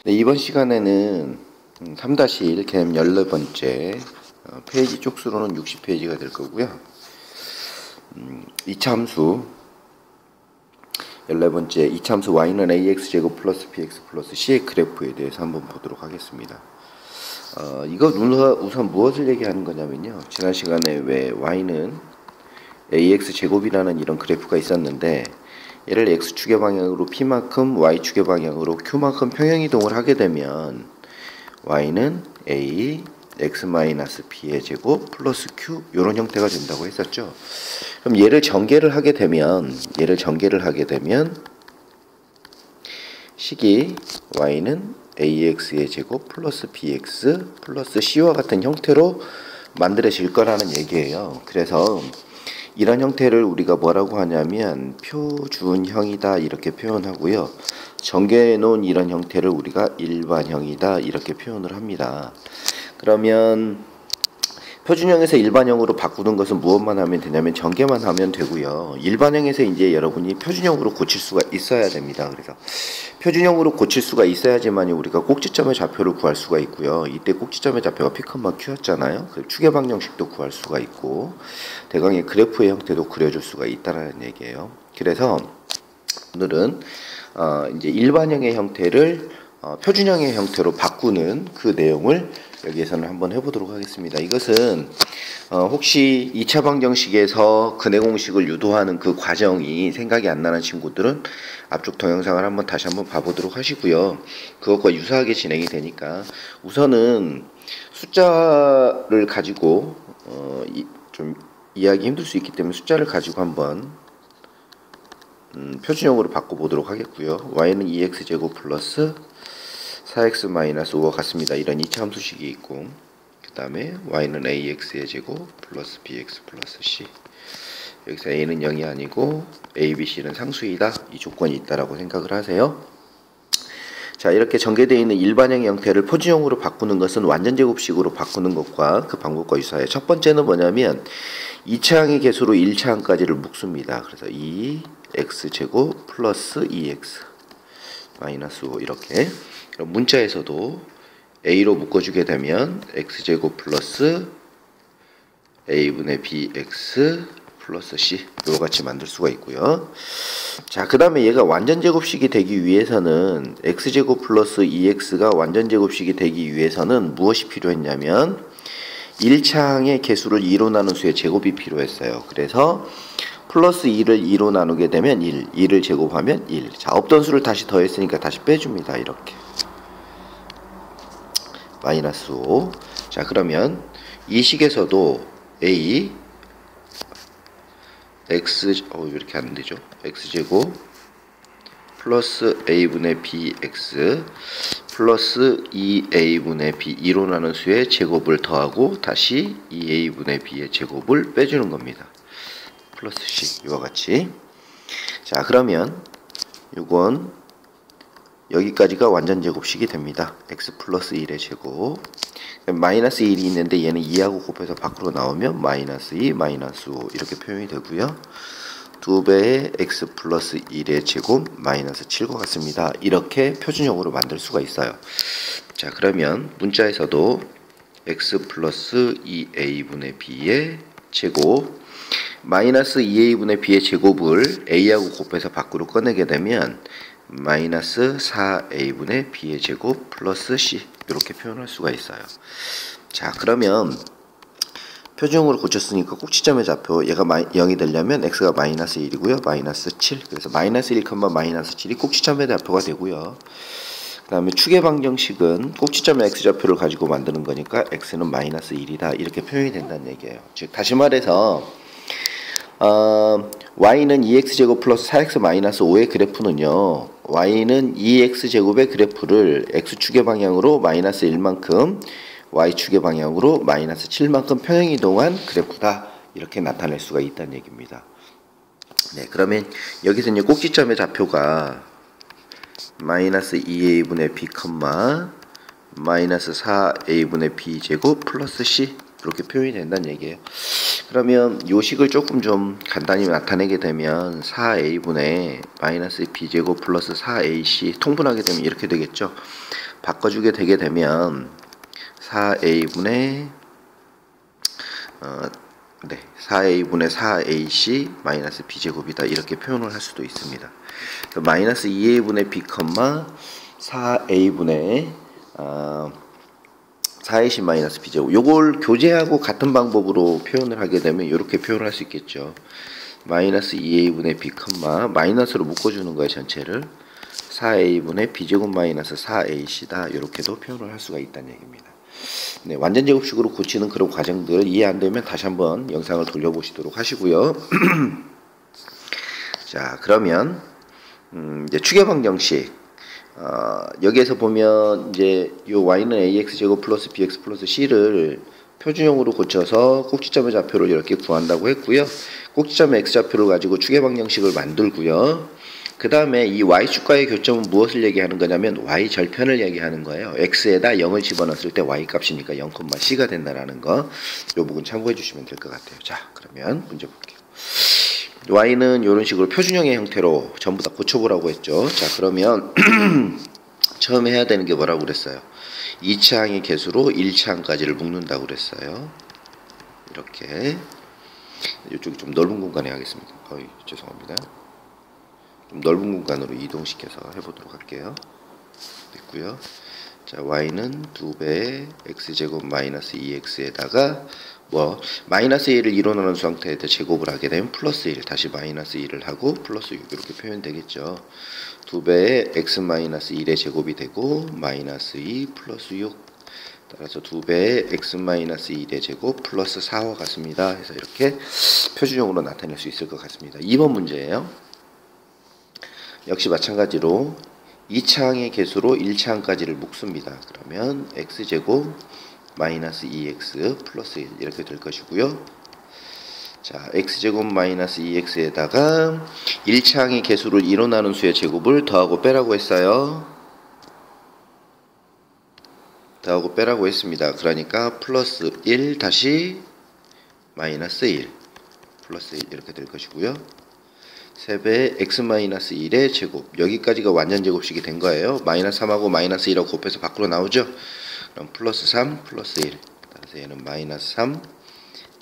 네, 이번 시간에는 3-1 개념 14번째 페이지 쪽수로는 60페이지가 될 거고요. 2차 함수 14번째 2차 함수 y는 ax제곱 플러스 bx 플러스 c의 그래프에 대해서 한번 보도록 하겠습니다. 이거 우선 무엇을 얘기하는 거냐면요. 지난 시간에 왜 y는 ax제곱이라는 이런 그래프가 있었는데 얘를 x축의 방향으로 p만큼 y축의 방향으로 q만큼 평행이동을 하게 되면 y는 a x-b의 제곱 플러스 q 이런 형태가 된다고 했었죠. 그럼 얘를 전개를 하게 되면 식이 y는 ax의 제곱 플러스 bx 플러스 c와 같은 형태로 만들어질 거라는 얘기예요. 그래서 이런 형태를 우리가 뭐라고 하냐면 표준형이다 이렇게 표현하고요. 전개해 놓은 이런 형태를 우리가 일반형이다 이렇게 표현을 합니다. 그러면 표준형에서 일반형으로 바꾸는 것은 무엇만 하면 되냐면 전개만 하면 되고요. 일반형에서 이제 여러분이 표준형으로 고칠 수가 있어야 됩니다. 그래서 표준형으로 고칠 수가 있어야지만 우리가 꼭지점의 좌표를 구할 수가 있고요. 이때 꼭지점의 좌표가 P, Q였잖아요. 축의 방정식도 구할 수가 있고 대강의 그래프의 형태도 그려줄 수가 있다라는 얘기예요. 그래서 오늘은 이제 일반형의 형태를 표준형의 형태로 바꾸는 그 내용을 여기에서는 한번 해보도록 하겠습니다. 이것은 혹시 2차 방정식에서 근해 공식을 유도하는 그 과정이 생각이 안 나는 친구들은 앞쪽 동영상을 다시 한번 봐보도록 하시고요. 그것과 유사하게 진행이 되니까 우선은 숫자를 가지고 좀 이해하기 힘들 수 있기 때문에 숫자를 가지고 한번 표준형으로 바꿔보도록 하겠고요. y는 2x제곱 플러스 4x-5와 같습니다. 이런 2차 함수식이 있고 그 다음에 y는 ax의 제곱 플러스 bx 플러스 c 여기서 a는 0이 아니고 a, b, c는 상수이다. 이 조건이 있다라고 생각을 하세요. 자, 이렇게 전개되어 있는 일반형 형태를 표준형으로 바꾸는 것은 완전제곱식으로 바꾸는 것과 그 방법과 유사해요. 첫 번째는 뭐냐면 2차항의 개수로 1차항까지를 묶습니다. 그래서 2x제곱 플러스 2x 마이너스 5 이렇게 문자에서도 a로 묶어주게 되면 x제곱 플러스 a분의 bx 플러스 c 이와 같이 만들 수가 있고요. 자, 그 다음에 얘가 완전제곱식이 되기 위해서는 x제곱 플러스 2x가 완전제곱식이 되기 위해서는 무엇이 필요했냐면 1차항의 개수를 2로 나눈 수의 제곱이 필요했어요. 그래서 플러스 2를 2로 나누게 되면 2를 제곱하면 1. 자, 없던 수를 다시 더했으니까 다시 빼줍니다. 이렇게. 마이너스 5. 자, 그러면 이 식에서도 a x 왜 이렇게 안 되죠? x제곱 플러스 a분의 bx 플러스 2a분의 b 2로 나눈 수의 제곱을 더하고 다시 2a분의 b의 제곱을 빼주는 겁니다. 플러스 c 이와 같이. 자, 그러면 이건 여기까지가 완전제곱식이 됩니다. x 플러스 1의 제곱 마이너스 1이 있는데 얘는 2하고 곱해서 밖으로 나오면 마이너스 2, 마이너스 5 이렇게 표현이 되고요. 2배의 x 플러스 1의 제곱 마이너스 7과 같습니다. 이렇게 표준형으로 만들 수가 있어요. 자, 그러면 문자에서도 x 플러스 2a분의 b의 제곱 마이너스 2a분의 b의 제곱을 a하고 곱해서 밖으로 꺼내게 되면 마이너스 4a분의 b의 제곱 플러스 c 이렇게 표현할 수가 있어요. 자, 그러면 표준형으로 고쳤으니까 꼭지점의 좌표 얘가 0이 되려면 x가 마이너스 1이고요. 마이너스 7 그래서 마이너스 1, 마이너스 7이 꼭지점의 좌표가 되고요. 그 다음에 축의 방정식은 꼭지점의 x좌표를 가지고 만드는 거니까 x는 마이너스 1이다 이렇게 표현이 된다는 얘기예요. 즉 다시 말해서 y는 2x제곱 플러스 4x-5의 그래프는요. y는 2x제곱의 그래프를 x축의 방향으로 마이너스 1만큼 y축의 방향으로 마이너스 7만큼 평행이동한 그래프다. 이렇게 나타낼 수가 있다는 얘기입니다. 네, 그러면 여기서 이제 꼭지점의 좌표가 마이너스 2a분의 b, 마이너스 4a분의 b 제곱 플러스 c 이렇게 표현이 된다는 얘기예요. 그러면 요 식을 조금 좀 간단히 나타내게 되면 4a분의 마이너스 b제곱 플러스 4ac 통분하게 되면 이렇게 되겠죠. 바꿔주게 되게 되면 4a분의 4a분의 4ac 마이너스 b제곱이다 이렇게 표현을 할 수도 있습니다. 마이너스 2a분의 b, 4a분의 4ac 마이너스 b제곱, 요걸 교재하고 같은 방법으로 표현을 하게 되면 이렇게 표현을 할 수 있겠죠. 마이너스 2a분의 b, 마이너스로 묶어주는 거예요. 전체를 4a분의 b제곱 마이너스 4ac다 이렇게도 표현을 할 수가 있다는 얘기입니다. 네, 완전 제곱식으로 고치는 그런 과정들 이해 안 되면 다시 한번 영상을 돌려보시도록 하시고요. 자, 그러면 이제 추계방정식, 여기에서 보면 이제 요 y는 ax 제곱 플러스 bx 플러스 c를 표준형으로 고쳐서 꼭지점의 좌표를 이렇게 구한다고 했고요. 꼭지점의 x좌표를 가지고 추계방정식을 만들고요. 그 다음에 이 y축과의 교점은 무엇을 얘기하는 거냐면 y절편을 얘기하는 거예요. x에다 0을 집어넣었을 때 y값이니까 0,c가 된다라는 거. 요 부분 참고해 주시면 될 것 같아요. 자, 그러면 문제 볼게요. y는 이런 식으로 표준형의 형태로 전부 다 고쳐보라고 했죠. 자, 그러면 처음 해야 되는 게 뭐라고 그랬어요? 2차항의 개수로 1차항까지를 묶는다고 그랬어요. 이렇게. 이쪽이 좀 넓은 공간에 하겠습니다. 죄송합니다. 좀 넓은 공간으로 이동시켜서 해보도록 할게요. 됐고요. 자, y는 2배 x제곱 마이너스 2x에다가 마이너스 1을 1로 나눈 상태에 제곱을 하게 되면 플러스 1, 다시 마이너스 1을 하고 플러스 6 이렇게 표현되겠죠. 2배의 x 마이너스 1의 제곱이 되고 마이너스 2 플러스 6, 따라서 2배의 x 마이너스 1의 제곱 플러스 4와 같습니다. 해서 이렇게 표준형으로 나타낼 수 있을 것 같습니다. 2번 문제예요. 역시 마찬가지로 2차항의 개수로 1차항까지를 묶습니다. 그러면 x제곱 마이너스 2x 플러스 1 이렇게 될 것이고요. 자, x제곱 마이너스 2x에다가 1차항의 개수를 2로 나눈 수의 제곱을 더하고 빼라고 했어요. 더하고 빼라고 했습니다. 그러니까 플러스 1 다시 마이너스 1 플러스 1 이렇게 될 것이고요. 3배의 x-1의 제곱, 여기까지가 완전 제곱식이 된 거예요. 마이너스 3하고 마이너스 1하고 곱해서 밖으로 나오죠. 그럼 플러스 3 플러스 1, 따라서 얘는 마이너스 3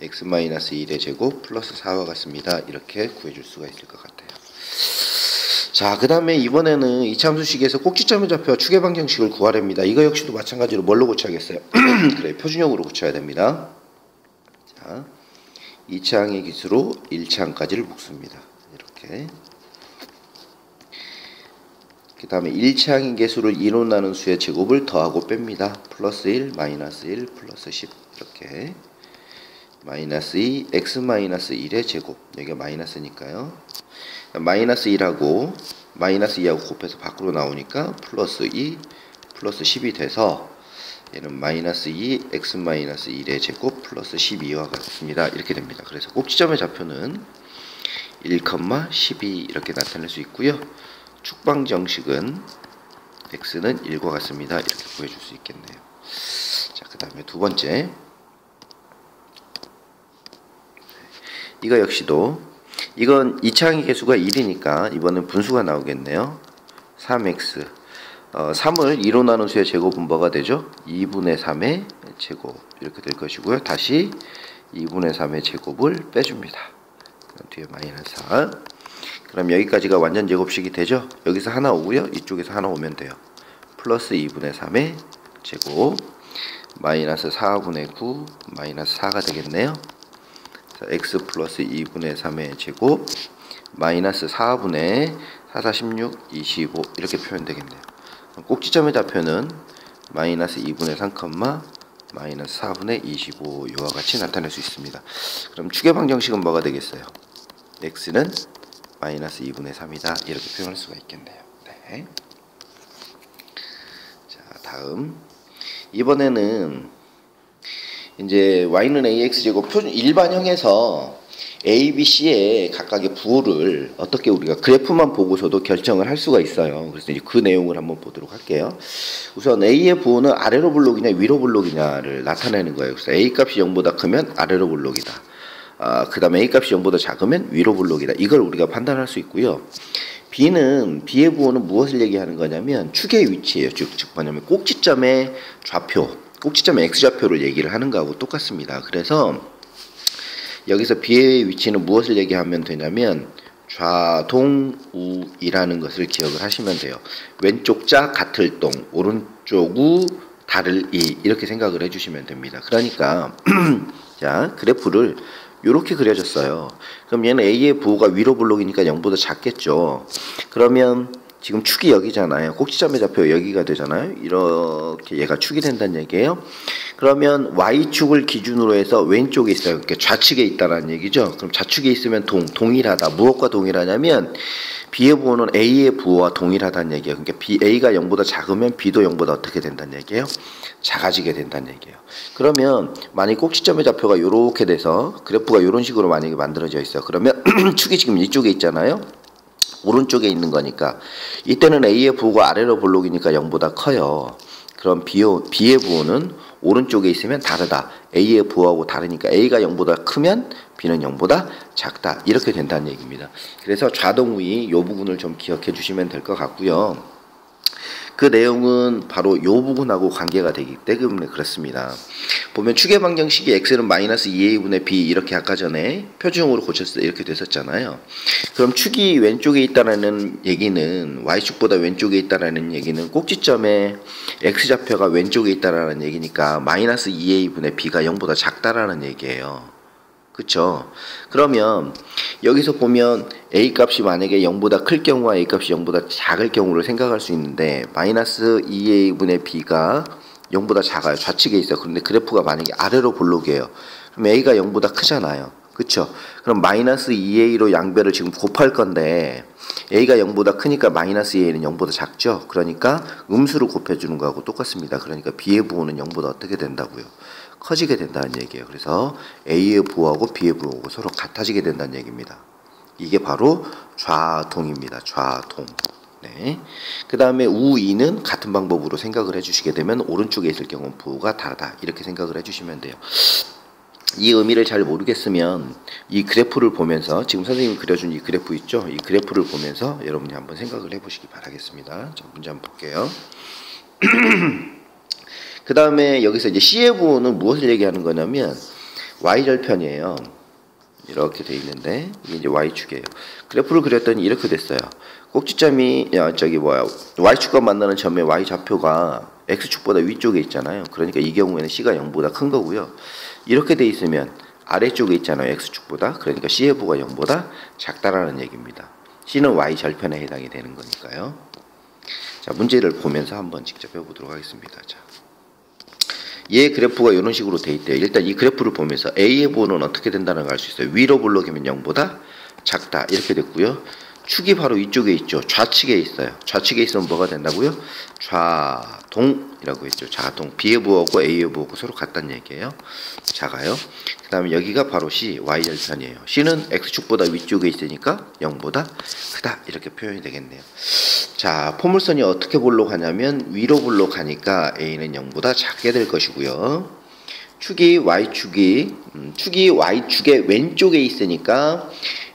x-1의 제곱 플러스 4와 같습니다. 이렇게 구해줄 수가 있을 것 같아요. 자, 그 다음에 이번에는 이차함수식에서 꼭지점의 좌표와 추계방정식을 구하랍니다. 이거 역시도 마찬가지로 뭘로 고쳐야겠어요? 그래, 표준형으로 고쳐야 됩니다. 자, 2차항의 기수로 1차항까지를 묶습니다. 이렇게. 그 다음에 1차항의 개수를 2로 나눈 수의 제곱을 더하고 뺍니다. 플러스 1, 마이너스 1, 플러스 10 이렇게. 마이너스 2, x-1의 제곱, 여기가 마이너스니까요. 마이너스 1하고 마이너스 2하고 곱해서 밖으로 나오니까 플러스 2, 플러스 10이 돼서 얘는 마이너스 2, x-1의 제곱 플러스 12와 같습니다. 이렇게 됩니다. 그래서 꼭지점의 좌표는 1,12 이렇게 나타낼 수 있고요. 축방정식은 x는 1과 같습니다. 이렇게 구해줄 수 있겠네요. 자, 그 다음에 두 번째. 이거 역시도 이건 2차항의 개수가 1이니까 이번엔 분수가 나오겠네요. 3x 3을 2로 나눈 수의 제곱은 뭐가 되죠? 2분의 3의 제곱 이렇게 될 것이고요. 다시 2분의 3의 제곱을 빼줍니다. 뒤에 마이너스 4. 그럼 여기까지가 완전 제곱식이 되죠? 여기서 하나 오고요. 이쪽에서 하나 오면 돼요. 플러스 2분의 3의 제곱 마이너스 4분의 9 마이너스 4가 되겠네요. 자, x 플러스 2분의 3의 제곱 마이너스 4분의 4, 4, 16, 25 이렇게 표현되겠네요. 꼭지점의 좌표는 마이너스 2분의 3, 마이너스 4분의 25 이와 같이 나타낼 수 있습니다. 그럼 추계방정식은 뭐가 되겠어요? x는 마이너스 2분의 3이다 이렇게 표현할 수가 있겠네요. 네. 자, 다음 이번에는 이제 y는 ax 제곱 표준 일반형에서 a, b, c의 각각의 부호를 어떻게 우리가 그래프만 보고서도 결정을 할 수가 있어요. 그래서 이제 그 내용을 한번 보도록 할게요. 우선 a의 부호는 아래로 블록이냐 위로 블록이냐를 나타내는 거예요. 그래서 a 값이 0보다 크면 아래로 블록이다. 그 다음에 a 값이 0보다 작으면 위로 블록이다. 이걸 우리가 판단할 수 있고요. B의 부호는 무엇을 얘기하는 거냐면 축의 위치예요. 즉 뭐냐면 꼭지점의 좌표, 꼭지점의 x좌표를 얘기를 하는 거하고 똑같습니다. 그래서 여기서 B의 위치는 무엇을 얘기하면 되냐면 좌동우이라는 것을 기억을 하시면 돼요. 왼쪽 자 같을 동, 오른쪽 우 다를 이, 이렇게 생각을 해주시면 됩니다. 그러니까 자 그래프를 이렇게 그려졌어요. 그럼 얘는 A의 부호가 위로 블록이니까 0보다 작겠죠. 그러면 지금 축이 여기잖아요. 꼭지점의 좌표 여기가 되잖아요. 이렇게 얘가 축이 된다는 얘기예요. 그러면 Y축을 기준으로 해서 왼쪽에 있어요. 그러니까 좌측에 있다라는 얘기죠. 그럼 좌측에 있으면 동일하다. 무엇과 동일하냐면 B의 부호는 A의 부호와 동일하다는 얘기예요. 그러니까 A가 0보다 작으면 B도 0보다 어떻게 된다는 얘기예요? 작아지게 된다는 얘기예요. 그러면 만약 꼭지점의 좌표가 이렇게 돼서 그래프가 이런 식으로 만약에 만들어져 있어요. 그러면 축이 지금 이쪽에 있잖아요. 오른쪽에 있는 거니까 이때는 A의 부호가 아래로 블록이니까 0보다 커요. 그럼 B의 부호는 오른쪽에 있으면 다르다. A의 부호하고 다르니까 A가 0보다 크면 B는 0보다 작다. 이렇게 된다는 얘기입니다. 그래서 좌동우이 이 부분을 좀 기억해 주시면 될 것 같고요. 그 내용은 바로 이 부분하고 관계가 되기 때문에 그렇습니다. 보면 축의 방정식이 x는 마이너스 2a분의 b 이렇게 아까 전에 표준형으로 고쳤을 때 이렇게 됐었잖아요. 그럼 축이 왼쪽에 있다라는 얘기는 y축보다 왼쪽에 있다라는 얘기는 꼭지점에 x좌표가 왼쪽에 있다라는 얘기니까 마이너스 2a분의 b가 0보다 작다라는 얘기예요. 그쵸? 그러면 여기서 보면 a 값이 만약에 0보다 클 경우와 a 값이 0보다 작을 경우를 생각할 수 있는데 마이너스 2a분의 b가 0보다 작아요. 좌측에 있어요. 그런데 그래프가 만약에 아래로 블록이에요. 그럼 a가 0보다 크잖아요. 그쵸? 그럼 마이너스 2a로 양배를 지금 곱할 건데 a가 0보다 크니까 마이너스 2a는 0보다 작죠? 그러니까 음수로 곱해주는 거하고 똑같습니다. 그러니까 b의 부호는 0보다 어떻게 된다고요? 커지게 된다는 얘기예요. 그래서 A의 부호하고 B의 부호하고 서로 같아지게 된다는 얘기입니다. 이게 바로 좌동입니다. 좌동. 네. 그 다음에 우이는 같은 방법으로 생각을 해주시게 되면 오른쪽에 있을 경우는 부호가 다르다. 이렇게 생각을 해주시면 돼요. 이 의미를 잘 모르겠으면 이 그래프를 보면서 지금 선생님이 그려준 이 그래프 있죠? 이 그래프를 보면서 여러분이 한번 생각을 해보시기 바라겠습니다. 자, 문제 한번 볼게요. 그 다음에 여기서 이제 C의 부호는 무엇을 얘기하는 거냐면 Y절편이에요. 이렇게 돼 있는데 이게 이제 Y축이에요. 그래프를 그렸더니 이렇게 됐어요. 꼭지점이 Y축과 만나는 점의 Y좌표가 X축보다 위쪽에 있잖아요. 그러니까 이 경우에는 C가 0보다 큰 거고요. 이렇게 돼 있으면 아래쪽에 있잖아요. X축보다. 그러니까 C의 부호가 0보다 작다라는 얘기입니다. C는 Y절편에 해당이 되는 거니까요. 자, 문제를 보면서 한번 직접 해보도록 하겠습니다. 자. 얘 그래프가 이런 식으로 돼 있대요. 일단 이 그래프를 보면서 A의 부호는 어떻게 된다는 걸 알 수 있어요. 위로 블록이면 0보다 작다. 이렇게 됐고요. 축이 바로 이쪽에 있죠. 좌측에 있어요. 좌측에 있으면 뭐가 된다고요? 좌동이라고 했죠. 좌동. B의 부호하고 A의 부호하고 서로 같다는 얘기예요. 작아요. 그 다음에 여기가 바로 C, Y절편이에요. C는 X축보다 위쪽에 있으니까 0보다 크다. 이렇게 표현이 되겠네요. 자, 포물선이 어떻게 볼록하냐면 위로 볼록하니까 A는 0보다 작게 될 것이고요. 축이 Y축의 왼쪽에 있으니까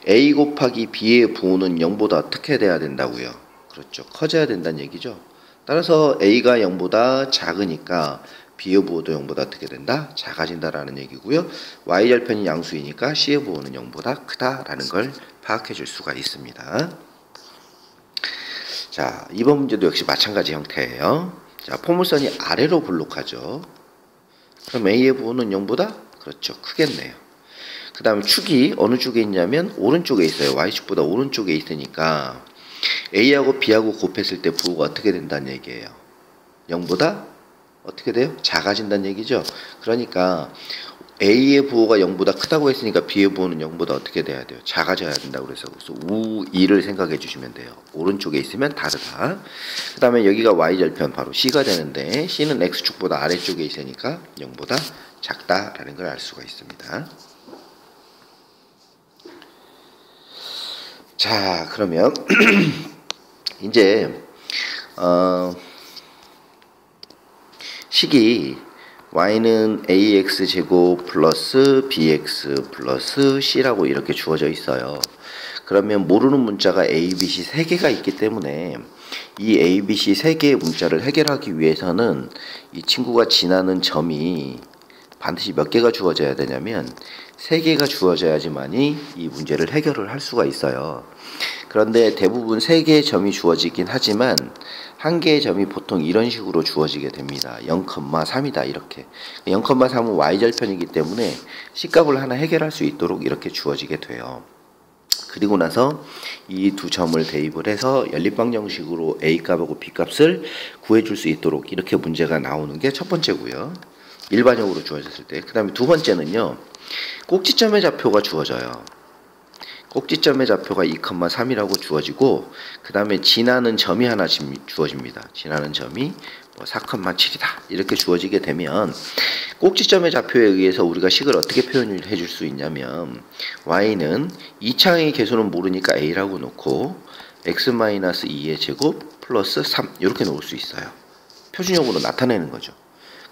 A 곱하기 B의 부호는 0보다 어떻게 돼야 된다고요? 그렇죠. 커져야 된다는 얘기죠. 따라서 A가 0보다 작으니까 B의 부호도 0보다 어떻게 된다? 작아진다라는 얘기고요. Y절편이 양수이니까 C의 부호는 0보다 크다라는 걸 파악해 줄 수가 있습니다. 자, 이번 문제도 역시 마찬가지 형태예요. 자, 포물선이 아래로 블록하죠. 그럼 A의 부호는 0보다? 그렇죠. 크겠네요. 그 다음 축이 어느 쪽에 있냐면 오른쪽에 있어요. Y축보다 오른쪽에 있으니까 A하고 B하고 곱했을 때 부호가 어떻게 된다는 얘기예요. 0보다 어떻게 돼요? 작아진다는 얘기죠. 그러니까 A의 부호가 0보다 크다고 했으니까 B의 부호는 0보다 어떻게 돼야 돼요? 작아져야 된다고 그래서 우이를 생각해 주시면 돼요. 오른쪽에 있으면 다르다. 그 다음에 여기가 Y절편 바로 C가 되는데 C는 X축보다 아래쪽에 있으니까 0보다 작다라는 걸 알 수가 있습니다. 자, 그러면 이제 식이 y는 ax제곱 플러스 bx 플러스 c라고 이렇게 주어져 있어요. 그러면 모르는 문자가 A, B, C 3개가 있기 때문에 이 A, B, C 3개의 문자를 해결하기 위해서는 이 친구가 지나는 점이 반드시 몇 개가 주어져야 되냐면 3개가 주어져야지만이 이 문제를 해결을 할 수가 있어요. 그런데 대부분 3개의 점이 주어지긴 하지만 1개의 점이 보통 이런 식으로 주어지게 됩니다. 0,3이다 이렇게. 0,3은 y절편이기 때문에 C값을 하나 해결할 수 있도록 이렇게 주어지게 돼요. 그리고 나서 이 두 점을 대입을 해서 연립방정식으로 A값하고 B값을 구해줄 수 있도록 이렇게 문제가 나오는 게 첫 번째고요. 일반적으로 주어졌을 때. 그 다음에 두 번째는요. 꼭지점의 좌표가 주어져요. 꼭지점의 좌표가 2,3이라고 주어지고 그 다음에 지나는 점이 하나 주어집니다. 지나는 점이 4,7이다 이렇게 주어지게 되면 꼭지점의 좌표에 의해서 우리가 식을 어떻게 표현을 해줄 수 있냐면 y는 2차항의 개수는 모르니까 a라고 놓고 x-2의 제곱 플러스 3 이렇게 놓을 수 있어요. 표준형으로 나타내는 거죠.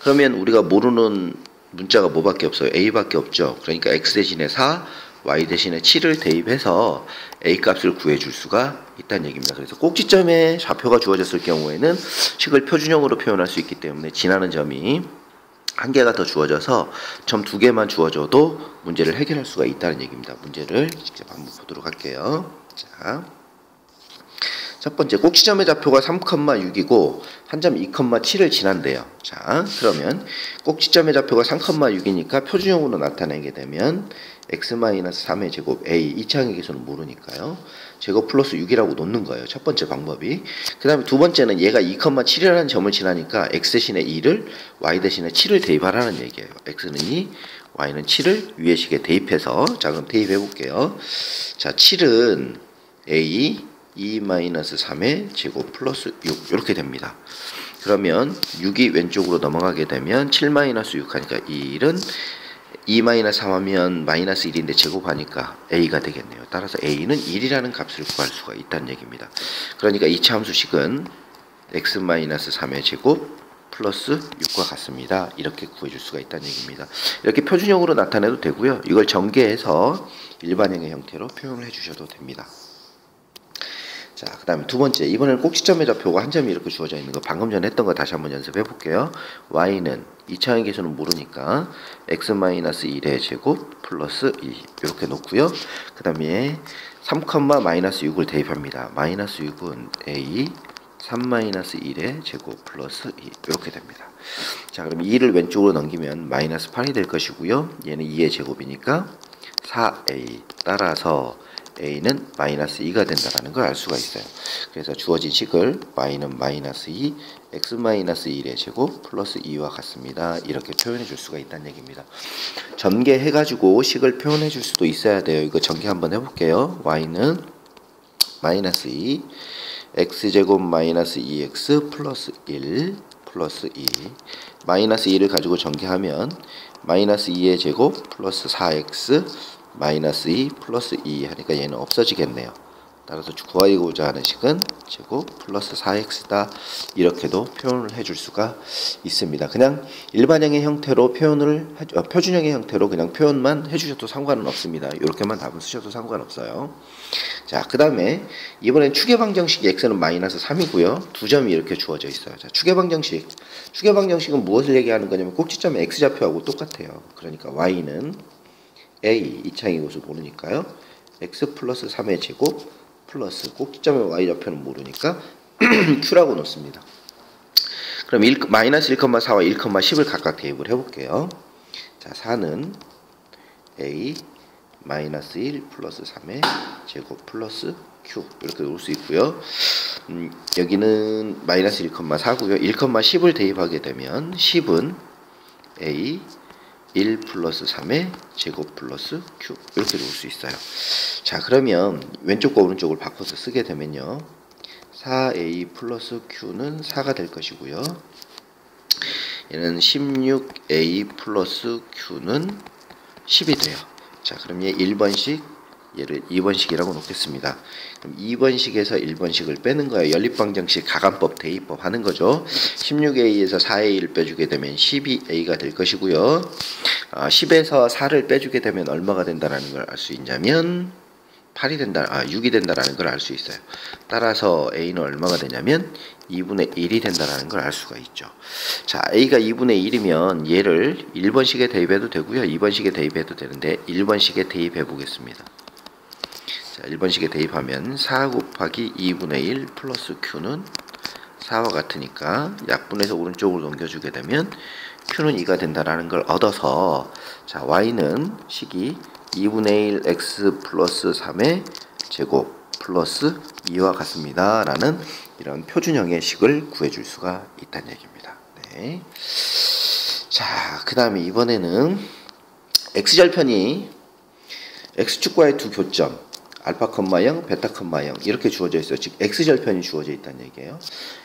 그러면 우리가 모르는 문자가 뭐밖에 없어요? a밖에 없죠. 그러니까 x 대신에 4 y 대신에 7을 대입해서 a 값을 구해줄 수가 있다는 얘기입니다. 그래서 꼭지점에 좌표가 주어졌을 경우에는 식을 표준형으로 표현할 수 있기 때문에 지나는 점이 1개가 더 주어져서 점 2개만 주어져도 문제를 해결할 수가 있다는 얘기입니다. 문제를 직접 한번 보도록 할게요. 자, 첫 번째 꼭지점의 좌표가 3,6이고 한 점 2,7을 지난대요. 자, 그러면 꼭지점의 좌표가 3,6이니까 표준형으로 나타내게 되면 x-3의 제곱 a 2차항의 개수는 모르니까요. 제곱 플러스 6이라고 놓는 거예요. 첫 번째 방법이. 그 다음에 두 번째는 얘가 2,7이라는 점을 지나니까 x 대신에 2를 y 대신에 7을 대입하라는 얘기예요. x는 2, y는 7을 위의 식에 대입해서 자 그럼 대입해 볼게요. 자 7은 a 2-3의 제곱 플러스 6 이렇게 됩니다. 그러면 6이 왼쪽으로 넘어가게 되면 7-6 하니까 1은 2-3 하면 마이너스 1인데 제곱하니까 a가 되겠네요. 따라서 a는 1이라는 값을 구할 수가 있다는 얘기입니다. 그러니까 이차 함수식은 x-3의 제곱 플러스 6과 같습니다. 이렇게 구해줄 수가 있다는 얘기입니다. 이렇게 표준형으로 나타내도 되고요. 이걸 전개해서 일반형의 형태로 표현을 해주셔도 됩니다. 자, 그 다음에 두 번째, 이번에는 꼭지점의 좌표가 한 점이 이렇게 주어져 있는 거 방금 전에 했던 거 다시 한번 연습해 볼게요. y는 2차항의 개수는 모르니까 x-1의 제곱 플러스 2 이렇게 놓고요. 그 다음에 3,-6을 대입합니다. 마이너스 6은 a 3-1의 제곱 플러스 2 이렇게 됩니다. 자, 그럼 2를 왼쪽으로 넘기면 마이너스 8이 될 것이고요. 얘는 2의 제곱이니까 4a 따라서 a는 마이너스 2가 된다는 걸 알 수가 있어요. 그래서 주어진 식을 y는 마이너스 2, x-1의 제곱 플러스 2와 같습니다. 이렇게 표현해 줄 수가 있다는 얘기입니다. 전개해가지고 식을 표현해 줄 수도 있어야 돼요. 이거 전개 한번 해볼게요. y는 마이너스 2, x제곱 마이너스 2x 플러스 1 플러스 2 마이너스 2를 가지고 전개하면 마이너스 2의 제곱 플러스 4x 마이너스 2 플러스 2 하니까 얘는 없어지겠네요. 따라서 구하고자 하는 식은 제곱 플러스 4x다 이렇게도 표현을 해줄 수가 있습니다. 그냥 일반형의 형태로 표준형의 형태로 그냥 표현만 해주셔도 상관은 없습니다. 이렇게만 답을 쓰셔도 상관없어요. 자, 그 다음에 이번엔 추계방정식 x는 마이너스 3이고요. 두 점이 이렇게 주어져 있어요. 자, 추계방정식은 무엇을 얘기하는 거냐면 꼭지점의 x좌표하고 똑같아요. 그러니까 y는 a 2차항의 것을 모르니까요. x 플러스 3의 제곱 플러스 꼭지점의 y좌표는 모르니까 q라고 놓습니다. 그럼 마이너스 1,4와 1,10을 각각 대입을 해볼게요. 자, 4는 a 마이너스 1 플러스 3의 제곱 플러스 q 이렇게 놓을 수 있고요. 여기는 마이너스 1,4고요. 1,10을 대입하게 되면 10은 a 1 플러스 3의 제곱 플러스 q 이렇게 놓을 수 있어요. 자, 그러면 왼쪽과 오른쪽을 바꿔서 쓰게 되면요. 4a 플러스 q는 4가 될 것이고요. 얘는 16a 플러스 q는 10이 돼요. 자, 그럼 얘 1번식, 얘를 2번식이라고 놓겠습니다. 그럼 2번식에서 1번식을 빼는 거예요. 연립방정식 가감법 대입법 하는 거죠. 16a에서 4a를 빼주게 되면 12a가 될 것이고요. 10에서 4를 빼주게 되면 얼마가 된다는 걸 알 수 있냐면 8이 된다, 6이 된다라는 걸 알 수 있어요. 따라서 a는 얼마가 되냐면 2분의 1이 된다라는 걸 알 수가 있죠. 자, a가 2분의 1이면 얘를 1번식에 대입해도 되고요. 2번식에 대입해도 되는데 1번식에 대입해 보겠습니다. 자, 1번식에 대입하면 4 곱하기 2분의 1 플러스 q는 4와 같으니까 약분해서 오른쪽으로 넘겨주게 되면 q는 2가 된다라는 걸 얻어서, 자, y는 식이 2분의 1 x 플러스 3의 제곱 플러스 2와 같습니다 라는 이런 표준형의 식을 구해줄 수가 있다는 얘기입니다. 네. 자, 그 다음에 이번에는 x절편이 x축과의 두 교점 알파, 0, 베타, 0 이렇게 주어져 있어요. 즉 x절편이 주어져 있다는 얘기예요.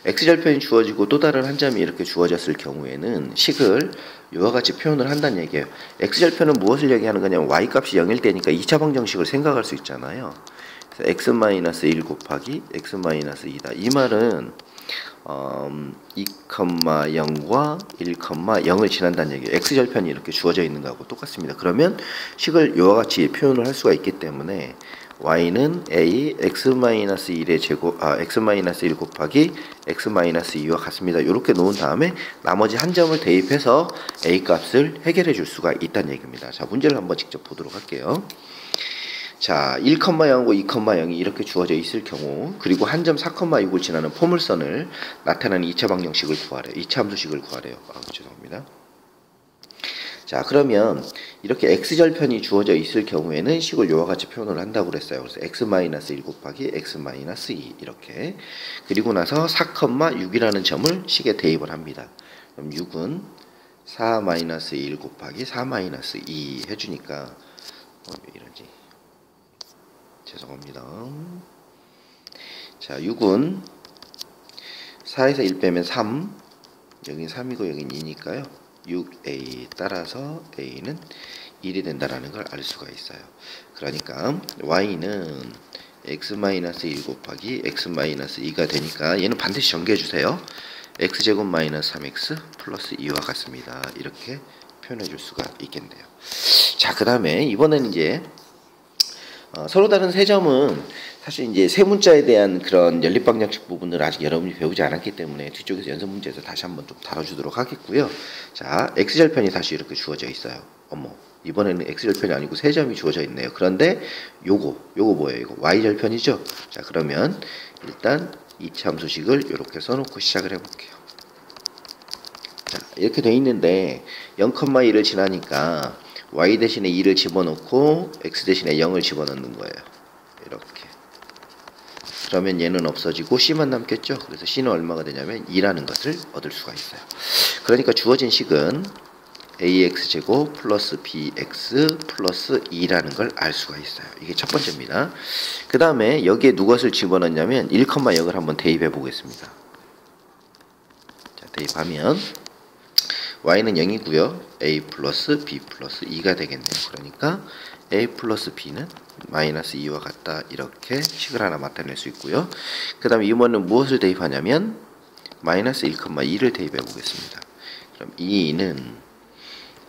x절편이 주어지고 또 다른 한 점이 이렇게 주어졌을 경우에는 식을 이와 같이 표현을 한다는 얘기예요. x절편은 무엇을 얘기하는 거냐면 y값이 0일 때니까 2차 방정식을 생각할 수 있잖아요. 그래서 x-1 곱하기 x-2다. 이 말은 2,0과 1,0을 지난다는 얘기예요. x절편이 이렇게 주어져 있는 거하고 똑같습니다. 그러면 식을 이와 같이 표현을 할 수가 있기 때문에 y는 a x-1의 제곱 x-1 곱하기 x-2와 같습니다. 이렇게 놓은 다음에 나머지 한 점을 대입해서 a 값을 해결해 줄 수가 있다는 얘기입니다. 자, 문제를 한번 직접 보도록 할게요. 자, 1,0고 2,0이 이렇게 주어져 있을 경우, 그리고 한 점 4,6을 지나는 포물선을 나타내는 2차 방정식을 구하래요. 2차 함수식을 구하래요. 죄송합니다. 자, 그러면 이렇게 x절편이 주어져 있을 경우에는 식을 이와 같이 표현을 한다고 그랬어요. 그래서 x-1 곱하기 x-2 이렇게. 그리고 나서 4,6이라는 점을 식에 대입을 합니다. 그럼 6은 4-1 곱하기 4-2 해주니까 왜 이러지? 죄송합니다. 자, 6은 4에서 1 빼면 3, 여긴 3이고 여긴 2니까요. 6a 따라서 a는 1이 된다라는 걸 알 수가 있어요. 그러니까 y는 x-1 곱하기 x-2가 되니까 얘는 반드시 전개해 주세요. x제곱 마이너스 3x 플러스 2와 같습니다. 이렇게 표현해 줄 수가 있겠네요. 자, 그 다음에 이번에는 이제 서로 다른 세 점은 사실 이제 세 문자에 대한 그런 연립방정식 부분을 아직 여러분이 배우지 않았기 때문에 뒤쪽에서 연습 문제에서 다시 한번 좀 다뤄주도록 하겠고요. 자, x절편이 다시 이렇게 주어져 있어요. 어머, 이번에는 x절편이 아니고 세 점이 주어져 있네요. 그런데 요거 뭐예요? 이거 y절편이죠? 자, 그러면 일단 2차 함수식을 이렇게 써놓고 시작을 해볼게요. 자, 이렇게 돼 있는데 0,1을 지나니까 y 대신에 2를 집어넣고 x 대신에 0을 집어넣는 거예요. 이렇게. 그러면 얘는 없어지고 c만 남겠죠. 그래서 c는 얼마가 되냐면 2라는 것을 얻을 수가 있어요. 그러니까 주어진 식은 ax제곱 플러스 bx 플러스 2라는 걸 알 수가 있어요. 이게 첫 번째입니다. 그 다음에 여기에 누것을 집어넣냐면 1,0을 한번 대입해 보겠습니다. 자, 대입하면 y는 0이고요. a 플러스 b 플러스 2가 되겠네요. 그러니까 a 플러스 b는 마이너스 2와 같다. 이렇게 식을 하나 나타낼 수 있고요. 그 다음에 이번에는 무엇을 대입하냐면 마이너스 1,2를 대입해 보겠습니다. 그럼 2는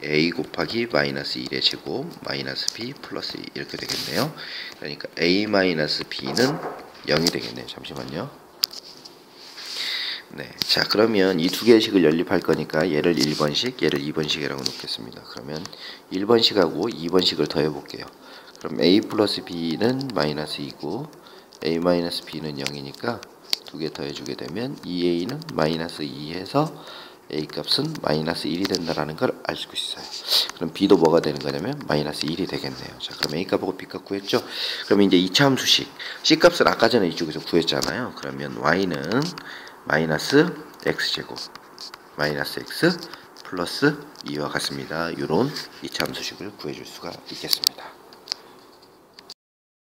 a 곱하기 마이너스 1의 제곱 마이너스 b 플러스 2 이렇게 되겠네요. 그러니까 a 마이너스 b는 0이 되겠네요. 잠시만요. 네, 자, 그러면 이 두 개의 식을 연립할 거니까 얘를 1번식, 얘를 2번식이라고 놓겠습니다. 그러면 1번식하고 2번식을 더해 볼게요. 그럼 a 플러스 b는 마이너스 2고 a 마이너스 b는 0이니까 두 개 더해 주게 되면 2a는 마이너스 2 해서 a 값은 마이너스 1이 된다라는 걸 알 수 있어요. 그럼 b도 뭐가 되는 거냐면 마이너스 1이 되겠네요. 자, 그럼 a 값하고 b 값 구했죠? 그럼 이제 2차 함수식, c 값을 아까 전에 이쪽에서 구했잖아요. 그러면 y는 마이너스 x제곱 마이너스 x 플러스 2와 같습니다. 이런 2차 함수식을 구해줄 수가 있겠습니다.